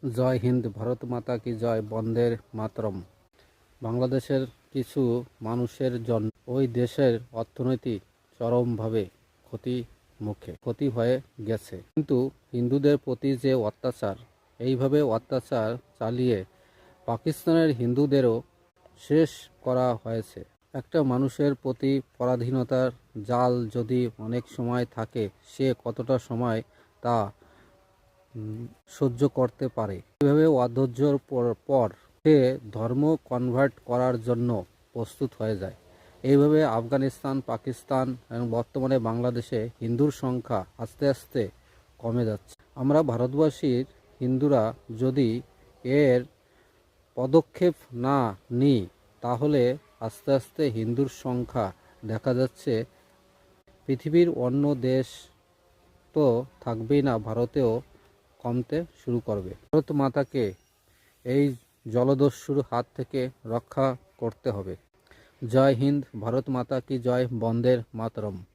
জয় হিন্দ, ভারত মাতা কি জয়, বন্দের মাতরম। বাংলাদেশের কিছু মানুষের জন্য ওই দেশের অর্থনীতি চরমভাবে ক্ষতি হয়ে গেছে। কিন্তু হিন্দুদের প্রতি যে অত্যাচার, এইভাবে অত্যাচার চালিয়ে পাকিস্তানের হিন্দুদেরও শেষ করা হয়েছে। একটা মানুষের প্রতি পরাধীনতার জাল যদি অনেক সময় থাকে, সে কতটা সময় তা সহ্য করতে পারে। এভাবে অধৈর্যর পর সে ধর্ম কনভার্ট করার জন্য প্রস্তুত হয়ে যায়। এইভাবে আফগানিস্তান, পাকিস্তান এবং বর্তমানে বাংলাদেশে হিন্দুর সংখ্যা আস্তে আস্তে কমে যাচ্ছে। আমরা ভারতবাসীর হিন্দুরা যদি এর পদক্ষেপ না নিই, তাহলে আস্তে আস্তে হিন্দুর সংখ্যা দেখা যাচ্ছে পৃথিবীর অন্য দেশ তো থাকবেই না, ভারতেও কমতে শুরু করবে। ভারত মাতাকে এই জলদস্যুর হাত থেকে রক্ষা করতে হবে। জয় হিন্দ, ভারত মাতা কি জয়, বন্দের মাতরম।